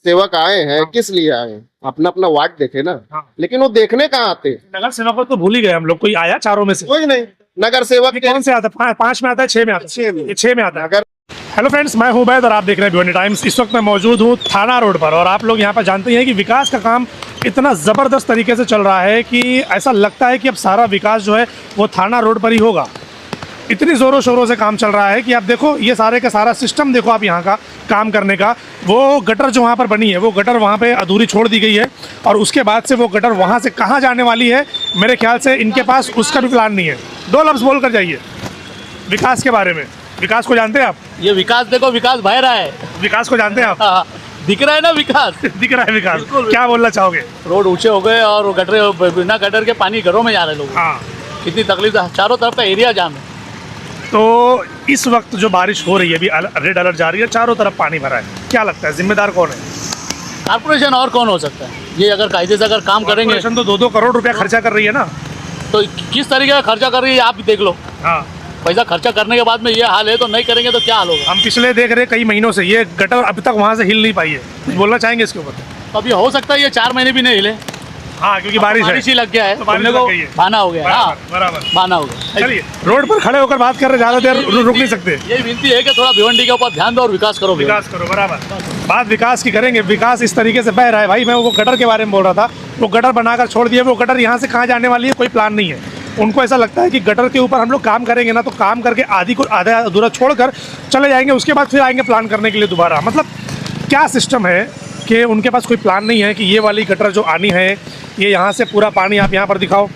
सेवक आए हैं, किस लिए आए हैं? अपना अपना वार्ड देखे ना। लेकिन वो देखने कहाँ आते? नगर सेवक को तो भूल ही गए हम लोग। कोई आया चारों में से? कोई नहीं। नगर सेवक कौन से आता है? 5 में आता है, 6 में आता है? 6 में आता है। अगर हेलो फ्रेंड्स, मैं हूं उबैद और आप देख रहे हैं भिवंडी टाइम्स। इस वक्त मैं मौजूद हूं थाना रोड पर और आप लोग यहां पर जानते हैं कि विकास का काम इतना ज़बरदस्त तरीके से चल रहा है कि ऐसा लगता है कि अब सारा विकास जो है वो थाना रोड पर ही होगा। इतनी ज़ोरों शोरों से काम चल रहा है कि आप देखो ये सारे का सारा सिस्टम देखो आप यहाँ का काम करने का। वो गटर जो वहाँ पर बनी है वो गटर वहाँ पे अधूरी छोड़ दी गई है और उसके बाद से वो गटर वहाँ से कहाँ जाने वाली है मेरे ख्याल से इनके पास उसका भी प्लान नहीं है। 2 लफ्ज़ बोल कर जाइए विकास के बारे में। विकास को जानते हैं आप? ये विकास देखो, विकास बह रहा है। विकास को जानते हैं आप? हाँ, दिख रहा है ना विकास। दिख रहा है विकास। क्या बोलना चाहोगे? रोड ऊंचे हो गए और गटर, बिना गटर के पानी घरों में जा रहे लोग। हाँ, कितनी तकलीफ है, चारों तरफ का एरिया जाम है। तो इस वक्त जो बारिश हो रही है, अभी रेड अलर्ट जारी है, चारों तरफ पानी भरा है, क्या लगता है जिम्मेदार कौन है? कारपोरेशन और कौन हो सकता है? ये अगर कायदे से अगर काम करेंगे। कॉर्पोरेशन तो 2-2 करोड़ रुपया खर्चा कर रही है ना। तो किस तरीके का खर्चा कर रही है आप भी देख लो। हाँ, पैसा खर्चा करने के बाद में ये हाल है तो नहीं करेंगे तो क्या हाल होगा? हम पिछले देख रहे कई महीनों से ये गटर अभी तक वहाँ से हिल नहीं पाई है। कुछ बोलना चाहेंगे इसके ऊपर? तो अभी हो सकता है ये 4 महीने भी नहीं हिले। हाँ, क्योंकि बारिश ही लग गया है, तो बारिश तुमने लग को गई है। बहाना हो गया। हाँ, बराबर। बहाना हो गया। चलिए, रोड पर खड़े होकर बात कर रहे, ज़्यादा देर रुक नहीं सकते। ये विनती है कि थोड़ा भिवंडी के ऊपर ध्यान दो और विकास करो। विकास करो, बराबर। बात विकास की करेंगे। विकास इस तरीके से बह रहा है भाई। मैं वो गटर के बारे में बोल रहा था, वो गटर बनाकर छोड़ दिए। वो गटर यहाँ से कहाँ जाने वाली है कोई प्लान नहीं है। उनको ऐसा लगता है कि गटर के ऊपर हम लोग काम करेंगे ना तो काम करके आधा अधूरा छोड़कर चले जाएंगे, उसके बाद फिर आएंगे प्लान करने के लिए दोबारा। मतलब क्या सिस्टम है कि उनके पास कोई प्लान नहीं है कि ये वाली गटर जो आनी है, ये यहाँ से पूरा पानी आप यहाँ पर दिखाओ,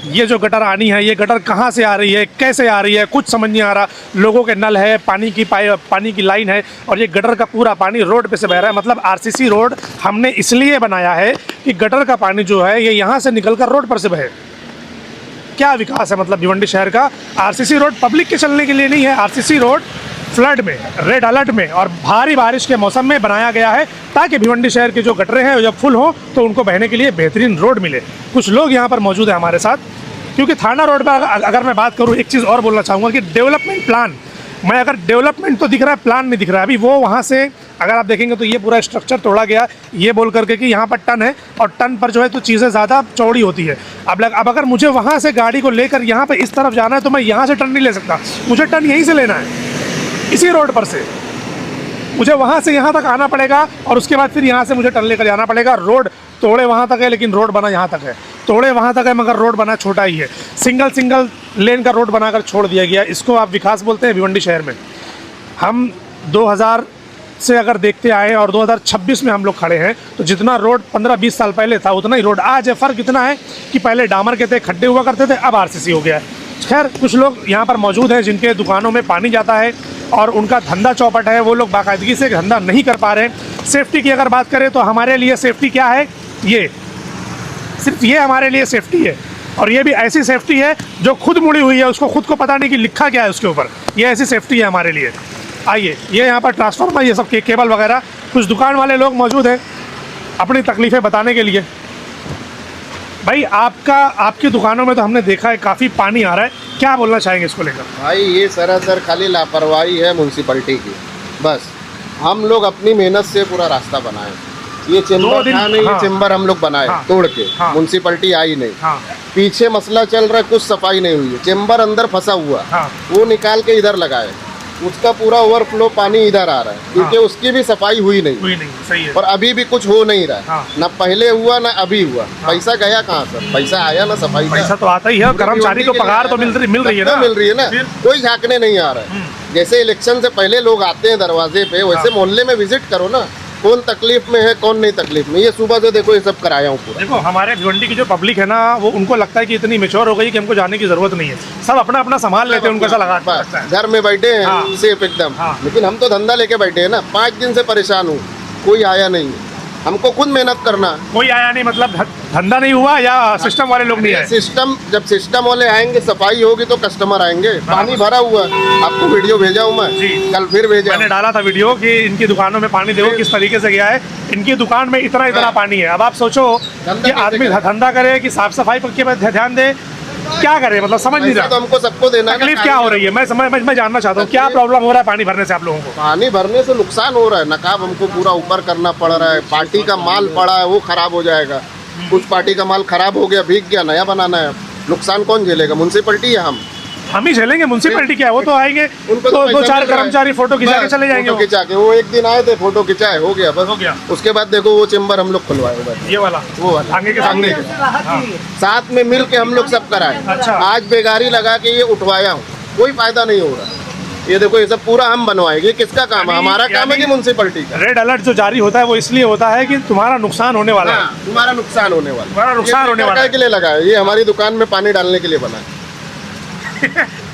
ये जो गटर आनी है ये गटर कहाँ से आ रही है, कैसे आ रही है, कुछ समझ नहीं आ रहा। लोगों के नल है, पानी की लाइन है और ये गटर का पूरा पानी रोड पे से बह रहा है। मतलब आरसीसी रोड हमने इसलिए बनाया है कि गटर का पानी जो है ये यहाँ से निकल कर रोड पर से बहे। क्या विकास है मतलब भिवंडी शहर का? आरसीसी रोड पब्लिक के चलने के लिए नहीं है। आरसीसी रोड फ्लड में, रेड अलर्ट में और भारी बारिश के मौसम में बनाया गया है ताकि भिवंडी शहर के जो गटरें हैं जब फुल हो तो उनको बहने के लिए बेहतरीन रोड मिले। कुछ लोग यहाँ पर मौजूद हैं हमारे साथ, क्योंकि थाना रोड पर अगर मैं बात करूँ, एक चीज़ और बोलना चाहूँगा कि डेवलपमेंट प्लान, मैं अगर डेवलपमेंट तो दिख रहा है, प्लान नहीं दिख रहा है। अभी वो वहाँ से अगर आप देखेंगे तो ये पूरा स्ट्रक्चर तोड़ा गया ये बोल करके कि यहाँ पर टन है और टन पर जो है तो चीज़ें ज़्यादा चौड़ी होती है। अब अगर मुझे वहाँ से गाड़ी को लेकर यहाँ पर इस तरफ जाना है तो मैं यहाँ से टन नहीं ले सकता, मुझे टन यहीं से लेना है, इसी रोड पर से मुझे वहाँ से यहाँ तक आना पड़ेगा और उसके बाद फिर यहाँ से मुझे टन लेकर जाना पड़ेगा। रोड तोड़े वहाँ तक है लेकिन रोड बना यहाँ तक है, तोड़े वहाँ तक है मगर रोड बना छोटा ही है। सिंगल लेन का रोड बनाकर छोड़ दिया गया। इसको आप विकास बोलते हैं भिवंडी शहर में? हम 2000 से अगर देखते आए और 2026 में हम लोग खड़े हैं तो जितना रोड 15-20 साल पहले था उतना ही रोड आज है। फ़र्क इतना है कि पहले डामर के थे, खड्डे हुआ करते थे, अब आरसीसी हो गया है। खैर, कुछ लोग यहाँ पर मौजूद हैं जिनके दुकानों में पानी जाता है और उनका धंधा चौपट है, वो लोग बाकायदगी से धंधा नहीं कर पा रहे हैं। सेफ्टी की अगर बात करें तो हमारे लिए सेफ्टी क्या है? ये सिर्फ ये हमारे लिए सेफ्टी है और ये भी ऐसी सेफ्टी है जो खुद मुड़ी हुई है, उसको खुद को पता नहीं कि लिखा क्या है उसके ऊपर। ये ऐसी सेफ्टी है हमारे लिए। आइए, ये यहाँ पर ट्रांसफार्मर, ये सब केबल वगैरह, कुछ दुकान वाले लोग मौजूद हैं अपनी तकलीफ़ें बताने के लिए। भाई आपकी दुकानों में तो हमने देखा है काफ़ी पानी आ रहा है, क्या बोलना चाहेंगे इसको लेकर? भाई ये सरासर खाली लापरवाही है म्यूनसिपैलिटी की। बस हम लोग अपनी मेहनत से पूरा रास्ता बनाए। ये चेम्बर था नहीं, ये चेम्बर हम लोग बनाए तोड़ के। म्यूनसिपैलिटी आई नहीं। पीछे मसला चल रहा है, कुछ सफाई नहीं हुई है। चेम्बर अंदर फंसा हुआ, वो निकाल के इधर लगाए, उसका पूरा ओवरफ्लो पानी इधर आ रहा है क्योंकि उसकी भी सफाई हुई नहीं। सही है। और अभी भी कुछ हो नहीं रहा है। ना पहले हुआ ना अभी हुआ। पैसा गया कहाँ सर? पैसा आया ना सफाई का? पैसा तो आता ही है, कर्मचारी को पगार तो मिल रही है ना? मिल रही है ना, कोई झांकने नहीं आ रहा है। जैसे इलेक्शन से पहले लोग आते हैं दरवाजे पे, वैसे मोहल्ले में विजिट करो ना, कौन तकलीफ में है कौन नहीं तकलीफ में। ये सुबह से देखो ये सब कराया हूँ पूरा। देखो हमारे भिवंडी की जो पब्लिक है ना, वो उनको लगता है कि इतनी मैच्योर हो गई कि हमको जाने की जरूरत नहीं है, सब अपना अपना संभाल लेते हैं, उनको ऐसा लगता है। घर में बैठे हैं सेफ एकदम। लेकिन हम तो धंधा लेके बैठे हैं ना, 5 दिन से परेशान हूँ, कोई आया नहीं। हमको खुद मेहनत करना। कोई आया नहीं मतलब धंधा नहीं हुआ या सिस्टम वाले लोग नहीं आए? सिस्टम, जब सिस्टम वाले आएंगे, सफाई होगी तो कस्टमर आएंगे। पानी भरा हुआ, आपको वीडियो भेजा हूँ मैं, कल फिर भेजा। मैंने डाला था वीडियो कि इनकी दुकानों में पानी देखो किस तरीके से गया है। इनकी दुकान में इतना पानी है। अब आप सोचो कि आदमी धंधा करे कि साफ सफाई पर ध्यान दे क्या करें, मतलब समझ नहीं पैसा तो रहा हमको सबको देना है ना। तकलीफ क्या हो रही है, मैं जानना चाहता हूँ क्या प्रॉब्लम हो रहा है पानी भरने से आप लोगों को। पानी भरने से नुकसान हो रहा है, नकाब हमको पूरा ऊपर करना पड़ रहा है, पार्टी का माल पड़ा है वो खराब हो जाएगा, कुछ पार्टी का माल खराब हो गया, भीग गया, नया बनाना है, नुकसान कौन झेलेगा, म्युनिसिपैलिटी या हम ही झेलेंगे, म्युनिसिपैलिटी क्या है, वो तो आएंगे उनको तो पैसा दो चार मिल रहा है। कर्मचारी फोटो खिंचा के बस, चले जाएंगे। फोटो खिंचा के वो एक दिन आए थे, फोटो खिंचाए, हो गया बस, हो गया। उसके बाद देखो वो चेम्बर हम लोग खुलवाए उधर, ये वाला वो वाला आगे के सामने। हाँ। साथ में मिल के हम लोग सब कराए। अच्छा। आज बेगारी लगा के ये उठवाया हूँ, कोई फायदा नहीं हो रहा। ये देखो ये सब पूरा हम बनवाएंगे, किसका काम है, हमारा काम है कि म्युनिसिपैलिटी का। रेड अलर्ट जो जारी होता है वो इसलिए होता है कि तुम्हारा नुकसान होने वाला है, हाँ, तुम्हारा नुकसान होने वाला, तुम्हारा नुकसान होने वाला है। के लिए लगा है, ये हमारी दुकान में पानी डालने के लिए बना है।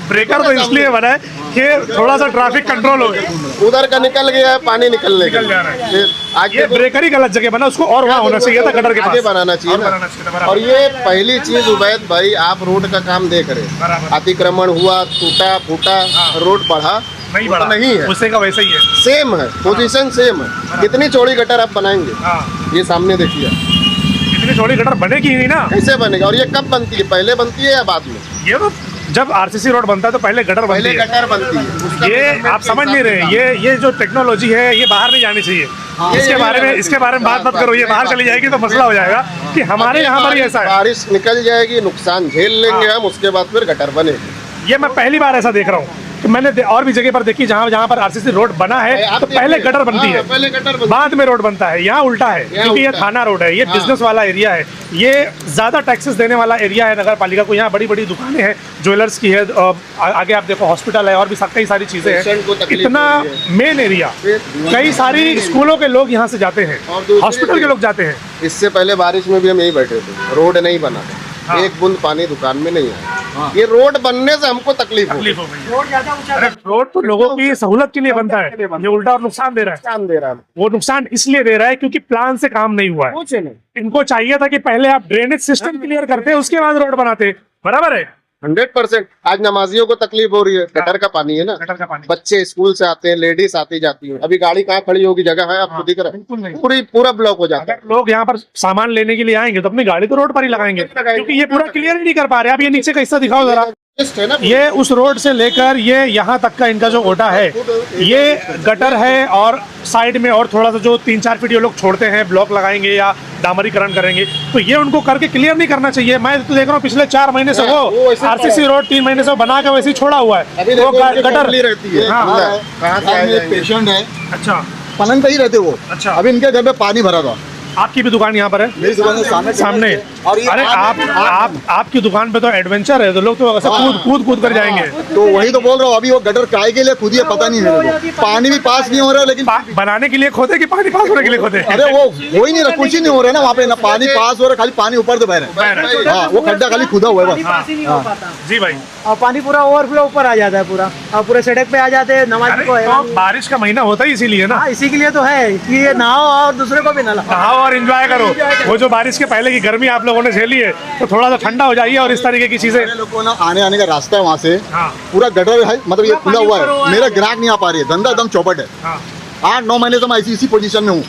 ब्रेकर तो इसलिए बना है कि थोड़ा सा ट्रैफिक कंट्रोल हो गया, उधर का निकल गया है, पानी निकल जा रहा है। फिर आज ये ब्रेकर ही गलत जगह बना, उसको और वहाँ होना चाहिए था गटर के आगे पास। बनाना चाहिए और ना। बनाना चाहिए था, बराबर। और ये पहली चीज उबैद भाई, आप रोड का काम देख रहे, बराबर। अतिक्रमण हुआ, टूटा फूटा, रोड बढ़ा नहीं वो तो बड़ा नहीं है, उसे का वैसा ही है। सेम है, पोजीशन सेम है। कितनी चौड़ी गटर आप बनाएंगे, हाँ, ये सामने देखिए इतनी छोटी गटर बनेगी ही नहीं ना। कैसे बनेगा। और ये कब बनती है, पहले बनती है या बाद में? ये तो जब आरसीसी रोड बनता है तो पहले गटर बनती पहले है। गटर बनती है, उसका ये measurement आप के समझ हिसाब नहीं से रहे, काम। ये जो टेक्नोलॉजी है ये बाहर नहीं जानी चाहिए। इसके बारे में बात मत करो, ये बाहर चली जाएगी तो मसला हो जाएगा कि हमारे यहाँ पर ही ऐसा है। बारिश निकल जाएगी, नुकसान झेल लेंगे हम, उसके बाद फिर गटर बनेगी। ये मैं पहली बार ऐसा देख रहा हूँ कि मैंने और भी जगह पर देखी जहाँ पर आरसीसी रोड बना है आप तो पहले देखिए, गटर बनती है, पहले गटर बनती बाद में रोड बनता है। यहाँ उल्टा है क्योंकि ये उल्टा है। थाना रोड है, ये हाँ। बिजनेस वाला एरिया है, ये ज्यादा टैक्सेस देने वाला एरिया है नगर पालिका को। यहाँ बड़ी बड़ी दुकानें हैं, ज्वेलर्स की है, आगे आप देखो हॉस्पिटल है और भी कई सारी चीजें पेशेंट को हैं। तकलीफ इतना हो रही मेन एरिया, फिर कई सारी स्कूलों के लोग यहाँ से जाते हैं, और दूसरी हॉस्पिटल के चीज़- लोग जाते हैं। इससे पहले बारिश में भी हम यही बैठे थे, रोड नहीं बना था, हाँ। एक बूंद पानी दुकान में नहीं आया। ये रोड बनने से हमको तकलीफ हो तकलीफ हो गई। अरे रोड तो लोगों की सहूलत के लिए बनता है, ये उल्टा और नुकसान दे रहा है। नुकसान दे रहा है। वो नुकसान इसलिए दे रहा है क्योंकि प्लान से काम नहीं हुआ है। कुछ नहीं, इनको चाहिए था कि पहले आप ड्रेनेज सिस्टम क्लियर करते, उसके बाद रोड बनाते। बराबर है, 100%। आज नमाजियों को तकलीफ हो रही है, गटर का पानी है ना, गटर का पानी। बच्चे स्कूल से आते हैं, लेडीज आती जाती हैं, अभी गाड़ी कहाँ खड़ी होगी, जगह है आपको दिख रहा बिल्कुल नहीं। है, पूरा ब्लॉक हो जाता है। अगर लोग यहाँ पर सामान लेने के लिए आएंगे तो अपनी गाड़ी तो रोड पर ही लगाएंगे, क्योंकि ये पूरा क्लियर ही नहीं कर पा रहे। आप ये नीचे का हिस्सा दिखाओ जरा, है ना, ये उस रोड से लेकर ये यहाँ तक का इनका जो ओटा है, ये गटर है और साइड में और थोड़ा सा जो 3-4 फीट ये लोग छोड़ते हैं, ब्लॉक लगाएंगे या डामरीकरण करेंगे, तो ये उनको करके क्लियर नहीं करना चाहिए। मैं तो देख रहा हूँ पिछले 4 महीने से वो वो ऐसे आरसीसी रोड 3 महीने से बना के वैसे ही छोड़ा हुआ है। अभी वो देखो उनकी गटर फैमिली रहती है, हाँ। अंदर, कहाँ से आ जाएंगे? पेशेंट है, अच्छा, पलंग पे ही रहते वो। अच्छा। अभी इनके घर में पानी भरा था। आपकी भी दुकान यहाँ पर है? मेरी दुकान के सामने। और ये अरे आपकी दुकान पे तो एडवेंचर है, तो लोग तो ऐसा कूद कर जाएंगे। तो वही तो बोल रहा हूँ, अभी वो गटर काय के लिए खुद ही पता नहीं मेरे को। पानी भी पास नहीं हो रहा है, लेकिन बनाने के लिए खोदे कि पानी पास होने के लिए खोदे? अरे वो हो ही नहीं रहा, कुछ ही नहीं हो रहा है ना वहाँ पे, ना पानी पास हो रहा है, खाली पानी ऊपर से बह रहा है। हाँ, वो खड्डा खाली खुदा हुआ है बस। पास ही नहीं हो पाता जी भाई। और पानी पूरा ओवरफ्लो ऊपर आ जाता है पूरा, और पूरे सड़क पे आ जाते हैं। नमाज अरे को तो बारिश का महीना होता ही इसीलिए ना, हाँ, इसी के लिए तो है कि ये नहाओ और दूसरे को भी नहलाओ। नहाओ और एंजॉय करो। वो जो बारिश के पहले की गर्मी आप लोगों ने झेली है, तो थोड़ा सा ठंडा हो जाइए और इस तरीके की चीजें। मेरे लोग को ना आने आने का रास्ता है वहाँ से, हाँ। पूरा गटर है, मतलब ये खुला हुआ है, मेरा ग्राहक नहीं आ पा रही है, धंधा एकदम चौपट है। हाँ। 8-9 महीने से मैं इसी पोजीशन में हूँ,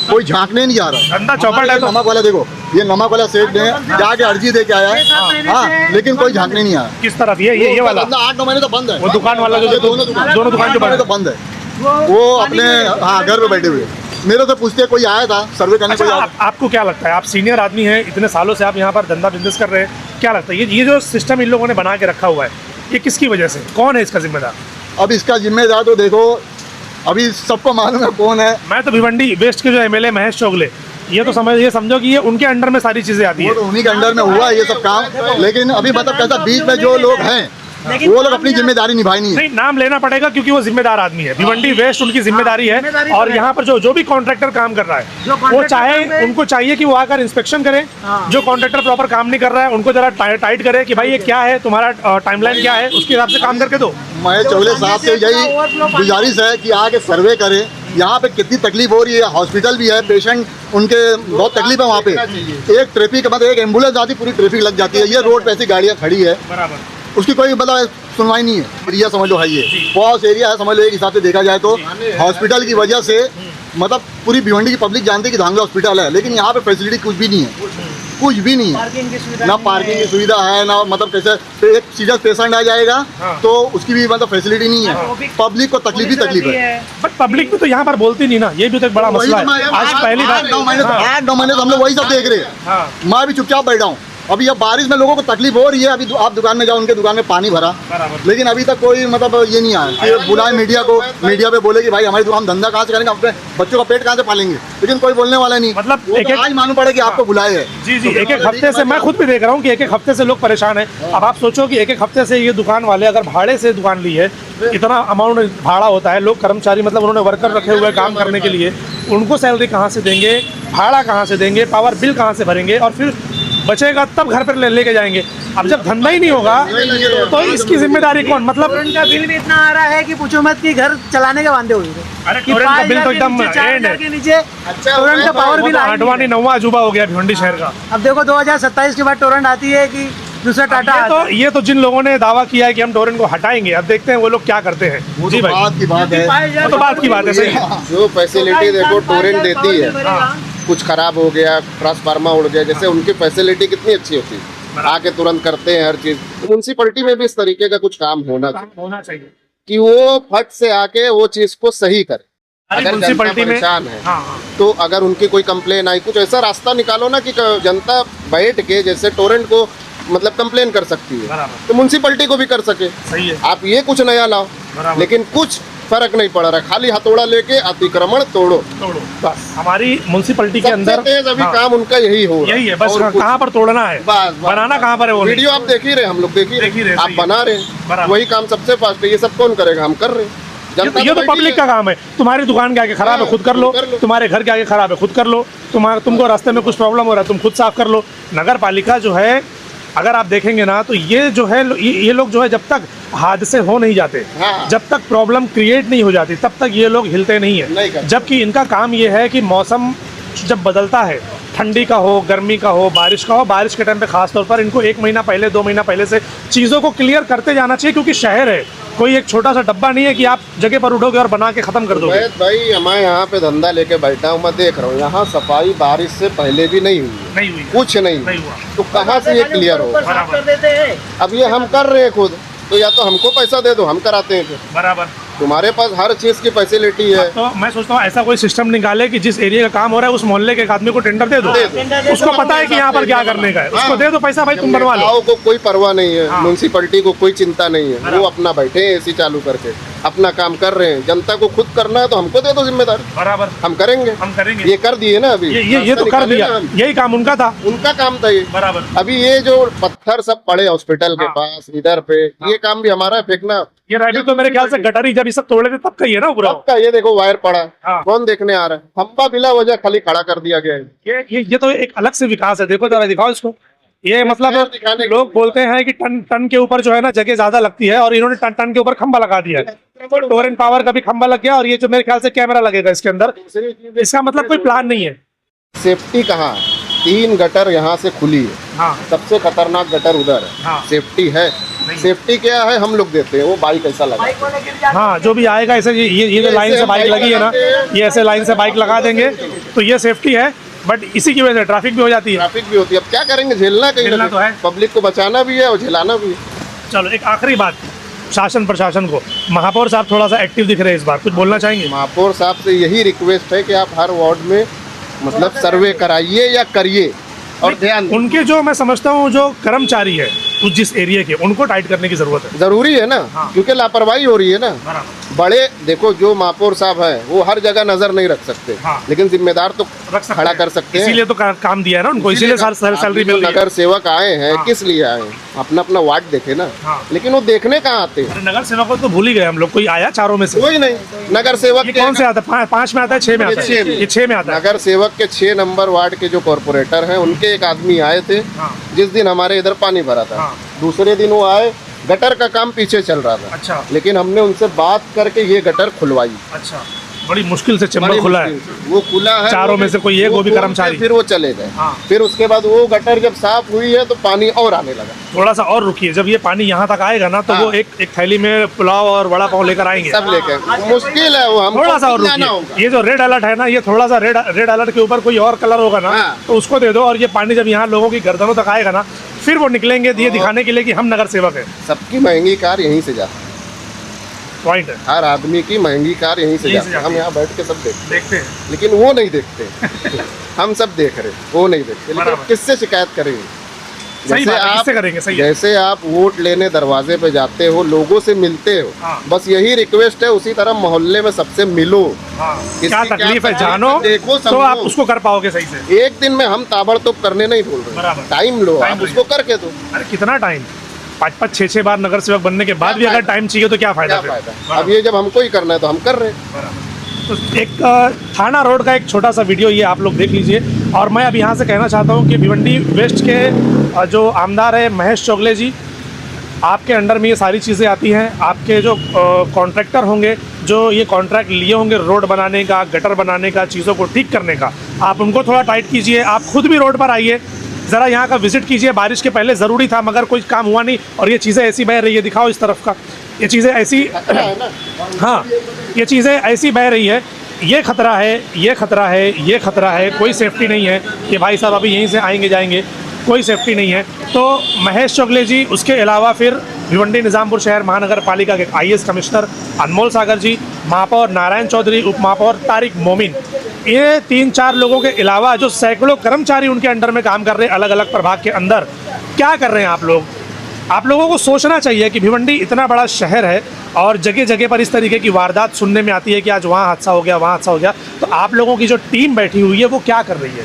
कोई झांकने नहीं आ रहा। धंधा चौपट है तो नमक वाला देखो, ये नमक वाला सेठ ने जाके अर्जी दे के आया है, हाँ, लेकिन कोई झांकने नहीं आया। किस तरफ? ये वाला 8-9 महीने तो बंद है। वो दुकान वाला जो दोनों दुकान जो बंद तो बंद है। वो अपने हाँ घर पे बैठे हुए, मेरे से पूछते कोई आया था सर्वे करने को। अच्छा, आपको क्या लगता है, आप सीनियर आदमी हैं, इतने सालों से आप यहाँ पर धंधा बिजनेस कर रहे हैं, क्या लगता है ये जो सिस्टम इन लोगों ने बना के रखा हुआ है, ये किसकी वजह से, कौन है इसका जिम्मेदार? अब इसका जिम्मेदार तो देखो, अभी सबको मालूम है कौन है। मैं तो भिवंडी वेस्ट के जो एमएलए महेश चोगले, ये तो समझो कि ये उनके अंडर में सारी चीजें आती वो है। तो उन्हीं के अंडर में हुआ है ये सब काम, लेकिन अभी मतलब कैसा बीच में जो लोग हैं वो लोग अपनी जिम्मेदारी निभाई नहीं है। नहीं, नाम लेना पड़ेगा क्योंकि वो जिम्मेदार आदमी है। भिवंडी वेस्ट उनकी जिम्मेदारी है, और यहाँ पर जो भी कॉन्ट्रैक्टर काम कर रहा है, वो चाहे उनको चाहिए कि वो आकर इंस्पेक्शन करें। जो कॉन्ट्रैक्टर प्रॉपर काम नहीं कर रहा है उनको जरा टाइट करे कि भाई ये क्या है, तुम्हारा टाइमलाइन क्या है, उसके हिसाब से काम करके दो। महेश चौगले साहब से यही गुजारिश है कि आके सर्वे करें, यहाँ पे कितनी तकलीफ हो रही है, हॉस्पिटल भी है, पेशेंट उनके बहुत तकलीफ है वहाँ पे। एक ट्रैफिक मतलब एक एम्बुलेंस आती पूरी ट्रैफिक लग जाती है, ये रोड पे ऐसी गाड़ियाँ खड़ी है, बराबर, उसकी कोई मतलब सुनवाई नहीं है। एरिया समझ लो है, ये पॉश एरिया है समझ लो, एक हिसाब से देखा जाए तो। हॉस्पिटल की वजह से मतलब पूरी भिवंडी की पब्लिक जानती है कि धांगला हॉस्पिटल है, लेकिन यहाँ पे फैसिलिटी कुछ भी नहीं है। कुछ भी नहीं है। पार्किंग की सुविधा ना नहीं पार्किंग है। की सुविधा है ना, मतलब कैसे तो एक सीरियस पेशेंट आ जाएगा हाँ। तो उसकी भी मतलब फैसिलिटी नहीं वो है। भी- पब्लिक को तकलीफ ही तकलीफ है। बट पब्लिक भी तो यहाँ पर बोलती नहीं ना, ये भी तो एक बड़ा वही मसला तो मैं- है। आज पहली बार 8-9 महीने हाँ, 8-9 महीने तो हम लोग वही सब देख रहे हैं। हाँ, मैं भी चुपचाप बैठा हूँ। अभी अब बारिश में लोगों को तकलीफ हो रही है। अभी आप दुकान में जाओ, उनके दुकान में पानी भरा, बराबर। लेकिन अभी तक कोई मतलब ये नहीं आया कि बुलाए मीडिया को, मीडिया पे बोले कि भाई हमारी दुकान धंधा कहाँ से करेंगे, अपने बच्चों का पेट कहाँ से पालेंगे, लेकिन कोई बोलने वाला नहीं। मतलब वो तो एक-एक- आज मालूम पड़े कि आपको बुलाए है। जी जी, एक एक हफ्ते से मैं खुद भी देख रहा हूँ कि एक एक हफ्ते से लोग परेशान हैं। अब आप सोचो कि एक एक हफ्ते से ये दुकान वाले अगर भाड़े से दुकान ली है, इतना अमाउंट भाड़ा होता है, लोग कर्मचारी मतलब उन्होंने वर्कर रखे हुए हैं काम करने के लिए, उनको सैलरी कहाँ से देंगे, भाड़ा कहाँ से देंगे, पावर बिल कहाँ से भरेंगे, और फिर बचेगा तब घर पर लेके जाएंगे। अब जब धंधा ही नहीं होगा तो इसकी जिम्मेदारी कौन, मतलब टोरेंट का बिल भी इतना आ रहा है कि पूछो मत कि घर चलाने के वांदे हुए थे। अरे कि टोरेंट का 5,000 बिल तो के एकदम नीचे, 4,000 एंड के है। नीचे टोरेंट का पावर बिल आ ही नहीं आठवां है। 9वां अजूबा हो गया भिवंडी शहर का। अब देखो 2027 के बाद टोरेंट आती है कि दूसरा टाटा आता है। ये तो जिन लोगों ने दावा किया है कि हम टोरेंट को हटाएंगे, अब देखते हैं वो लोग क्या करते हैं। वो जी तो भाई, बात की बात है। वो तो बात की बात है, सही है। जो फैसिलिटी देखो टोरेंट देती है, हाँ। कुछ खराब हो गया, ट्रांसफार्मा उड़ गया, जैसे उनकी फैसिलिटी कितनी अच्छी होती है, आके तुरंत करते हैं हर चीज। म्यूनसिपलिटी में भी इस तरीके का कुछ काम होना चाहिए कि वो फट से आके वो चीज को सही करे। अगर जनता म्यूनसिपलिटी में परेशान है हाँ, तो अगर उनकी कोई कंप्लेन आई, कुछ ऐसा रास्ता निकालो ना कि जनता बैठ के जैसे टोरेंट को मतलब कंप्लेन कर सकती है, बराबर। तो म्यूनसिपलिटी को भी कर सके। सही है, आप ये कुछ नया लाओ, बराबर। लेकिन कुछ फर्क नहीं पड़ रहा, खाली हथौड़ा लेके अतिक्रमण तोड़ो तोड़ो। बस। हमारी म्यूनसिपलिटी के सबसे अंदर तेज अभी हाँ, काम उनका यही हो रहा यही है, बस और कुछ- कहाँ पर तोड़ना है, बस, बस, बनाना कहाँ पर है वो नहीं। वीडियो आप देख ही रहे, हम लोग देख ही देख ही रहे, रहे, आप सही है। बना रहे, बराबर। वही काम सबसे फास्ट है। ये सब कौन करेगा, हम कर रहे हैं। जनता ये तो बैठी पब्लिक है। का काम है। तुम्हारी दुकान के आगे खराब है, हाँ, खुद कर लो। कर लो। तुम्हारे घर के आगे खराब है, खुद कर लो। तुमको रास्ते में कुछ प्रॉब्लम हो रहा है, तुम खुद साफ कर लो। नगर पालिका जो है, अगर आप देखेंगे ना, तो ये जो है ये लोग जो है, जब तक हादसे हो नहीं जाते, हाँ। जब तक प्रॉब्लम क्रिएट नहीं हो जाती, तब तक ये लोग हिलते नहीं नहीं है। करते। जबकि इनका काम ये है कि मौसम जब बदलता है, ठंडी का हो, गर्मी का हो, बारिश का हो, बारिश के टाइम पे खास तौर पर इनको 1 महीना पहले, 2 महीना पहले से चीज़ों को क्लियर करते जाना चाहिए, क्योंकि शहर है, कोई एक छोटा सा डब्बा नहीं है कि आप जगह पर उठोगे और बना के खत्म कर दोगे। वैद भाई, मैं यहाँ पे धंधा लेके बैठा हूँ, मैं देख रहा हूँ यहाँ सफाई बारिश से पहले भी नहीं हुई है, नहीं हुई, कुछ नहीं नहीं हुआ। तो कहाँ से ये क्लियर हो? ऊपर साफ कर देते हैं। अब ये हम कर रहे हैं खुद, तो या तो हमको पैसा दे दो, हम कराते हैं फिर। बराबर। तुम्हारे पास हर चीज की फैसिलिटी है, तो मैं सोचता हूँ ऐसा कोई सिस्टम निकाले कि जिस एरिया का काम हो रहा है उस मोहल्ले के एक आदमी को टेंडर दे दो, टेंडर दे उसको दो, पता है कि यहाँ पर क्या करने का है, उसको दे दो पैसा, भाई तुम बनवा लो। नेताओं को कोई परवाह नहीं है, हाँ। म्यूनसिपलिटी को कोई चिंता नहीं है, बराबर। वो अपना बैठे हैं एसी चालू करके, अपना काम कर रहे हैं। जनता को खुद करना है तो हमको दे दो जिम्मेदारी, बराबर, हम करेंगे। हम करेंगे। ये कर दिए ना अभी, ये तो रास्ता कर निकाले दिया, ना हम। यही काम उनका था। उनका काम था ये। बराबर। अभी ये जो पत्थर सब पड़े हॉस्पिटल के हाँ। पास इधर पे, ये काम भी हमारा है, फेंकना। ये रैबिट तो मेरे ख्याल से गटारी जब ये सब तोड़े थे तब का ही है ना पूरा। सबका ये देखो वायर पड़ा, हाँ। कौन देखने आ रहा है? खंबा बिला वजह खाली खड़ा कर दिया गया है। ये तो एक अलग से विकास है। देखो जरा, दिखाओ इसको। ये मतलब शहर दिखाने के लोग लिए। बोलते हैं कि टन के ऊपर जो है ना जगह ज्यादा लगती है, और इन्होंने टन के ऊपर खंबा लगा दिया है। टोरेंट पावर का भी खंबा लग गया, और ये जो मेरे ख्याल से कैमरा लगेगा इसके अंदर। इसका मतलब कोई प्लान नहीं है। सेफ्टी कहाँ है? 3 गटर यहाँ से खुली है, हाँ, सबसे खतरनाक गटर उधर है। हाँ। सेफ्टी है? सेफ्टी क्या है, हम लोग देते हैं, वो बाइक ऐसा लगा। बाइक वाले गिर जाते हाँ, जो भी आएगा ऐसे ये जो लाइन से बाइक लगी है ना, ये ऐसे लाइन से बाइक लगा देंगे तो ये सेफ्टी है। बट इसी की वजह से ट्रैफिक भी हो जाती है। ट्रैफिक भी होती है, अब क्या करेंगे, झेलना कहीं झेलना ना तो है। कहीं। पब्लिक को बचाना भी है और झेलाना भी है। चलो, एक आखिरी बात, शासन प्रशासन को, महापौर साहब थोड़ा सा एक्टिव दिख रहे हैं इस बार, कुछ बोलना चाहेंगे? महापौर साहब से यही रिक्वेस्ट है कि आप हर वार्ड में मतलब सर्वे कराइए या करिए, और ध्यान दें। उनके जो मैं समझता हूँ जो कर्मचारी है उस जिस एरिया के, उनको टाइट करने की जरूरत है। जरूरी है ना, हाँ। क्योंकि लापरवाही हो रही है ना। बराबर। बड़े देखो, जो महापौर साहब हैं वो हर जगह नजर नहीं रख सकते, हाँ। लेकिन जिम्मेदार तो रख सकते खड़ा हैं। कर सकते हैं। इसीलिए तो काम दिया है ना उनको, इसीलिए सैलरी मिल रही है। नगर सेवक आए हैं, हाँ। किस लिए आए हैं? अपना अपना वार्ड देखे ना, हाँ। लेकिन वो देखने कहाँ आते हैं? अरे नगर सेवकों को तो भूल ही गए हम लोग, कोई आया चारों में से? कोई नहीं। नगर सेवक ये के कौन से आता है? 5 में आता है, 6 में आता है? छह में। ये 6 में आता है। नगर सेवक के 6 नंबर वार्ड के जो कॉर्पोरेटर हैं, उनके एक आदमी आए थे हाँ, जिस दिन हमारे इधर पानी भरा था। हाँ। दूसरे दिन वो आए, गटर का काम पीछे चल रहा था, अच्छा, लेकिन हमने उनसे बात करके ये गटर खुलवाई। अच्छा। बड़ी मुश्किल से चैम्बर बड़ी खुला है। मुश्किल से। वो खुला है, चारों में से कोई एक वो भी खोल के कर्मचारी। फिर वो चले गए। हाँ। फिर उसके बाद वो गटर जब साफ हुई है तो पानी और आने लगा। थोड़ा सा और रुकिए, जब ये पानी यहाँ तक आएगा ना तो हाँ। वो एक थैली में पुलाव और वड़ा पाव लेकर आएंगे। सब लेके मुश्किल है वो, हम थोड़ा सा और रुकिए, ये जो रेड अलर्ट है ना, ये थोड़ा सा रेड अलर्ट के ऊपर कोई और कलर होगा ना हाँ। तो उसको दे दो, और ये पानी जब यहाँ लोगों की गर्दनों तक आएगा ना फिर वो निकलेंगे ये दिखाने के लिए कि हम नगर सेवक है। सबकी महंगी कार यहीं से जाती है, पॉइंट है, हर आदमी की महंगी कार यहीं से यहीं से जाती है। हम जाती है। यहाँ बैठ के सब देखते देखते हैं। हैं, लेकिन वो नहीं देखते। हम सब देख रहे, वो नहीं देखते। लेकिन बराबर। किससे शिकायत करेंगे? सही बात है, किससे करेंगे? सही है। जैसे आप वोट लेने दरवाजे पे जाते हो, लोगों से मिलते हो, हाँ। बस यही रिक्वेस्ट है, उसी तरह मोहल्ले में सबसे मिलो। हाँ, किसकी क्या क्या तकलीफ है तकलीफ जानो, है, देखो, तो समझो। आप उसको कर पाओगे सही से। एक दिन में हम ताबड़तोड़ करने नहीं बोल रहे, बराबर। टाइम लो, टाइम आप लो। उसको करके दो। अरे कितना टाइम, 5-5, 6-6 बार नगर सेवक बनने के बाद भी अगर टाइम चाहिए तो क्या फायदा क्या फिर? फायदा? अब ये जब हमको ही करना है तो हम कर रहे हैं। तो एक थाना रोड का एक छोटा सा वीडियो ये आप लोग देख लीजिए। और मैं अब यहाँ से कहना चाहता हूँ कि भिवंडी वेस्ट के जो आमदार है महेश चोगले जी, आपके अंडर में ये सारी चीज़ें आती हैं। आपके जो कॉन्ट्रैक्टर होंगे, जो ये कॉन्ट्रैक्ट लिए होंगे रोड बनाने का, गटर बनाने का, चीज़ों को ठीक करने का, आप उनको थोड़ा टाइट कीजिए। आप खुद भी रोड पर आइए, ज़रा यहाँ का विजिट कीजिए। बारिश के पहले ज़रूरी था मगर कोई काम हुआ नहीं, और ये चीज़ें ऐसी बह रही है, दिखाओ इस तरफ का, ये चीज़ें ऐसी, हाँ ये चीज़ें ऐसी बह रही है। ये खतरा है, ये खतरा है, ये खतरा है, कोई सेफ्टी नहीं है कि भाई साहब अभी यहीं से आएंगे जाएंगे, कोई सेफ्टी नहीं है। तो महेश चोगले जी, उसके अलावा फिर भिवंडी निज़ामपुर शहर महानगर पालिका के IAS कमिश्नर अनमोल सागर जी, महापौर नारायण चौधरी, उप महापौर तारिक मोमिन, ये 3-4 लोगों के अलावा जो सैकड़ों कर्मचारी उनके अंडर में काम कर रहे हैं अलग अलग प्रभाग के अंदर, क्या कर रहे हैं आप लोग? आप लोगों को सोचना चाहिए कि भिवंडी इतना बड़ा शहर है और जगह जगह पर इस तरीके की वारदात सुनने में आती है कि आज वहाँ हादसा हो गया, वहाँ हादसा हो गया। तो आप लोगों की जो टीम बैठी हुई है वो क्या कर रही है?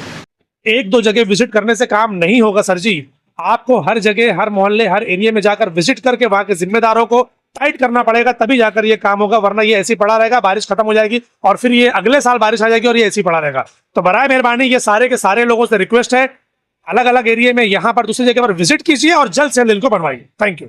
1-2 जगह विजिट करने से काम नहीं होगा सर जी। आपको हर जगह, हर मोहल्ले, हर एरिया में जाकर विजिट करके वहाँ के जिम्मेदारों को टाइट करना पड़ेगा, तभी जाकर ये काम होगा, वरना ये ऐसे ही पड़ा रहेगा। बारिश खत्म हो जाएगी और फिर ये अगले साल बारिश आ जाएगी और ये ऐसे ही पड़ा रहेगा। तो बराए मेहरबानी ये सारे के सारे लोगों से रिक्वेस्ट है, अलग अलग एरिया में यहाँ पर दूसरी जगह पर विजिट कीजिए और जल्द से जल्द इनको बनवाइए। Thank you.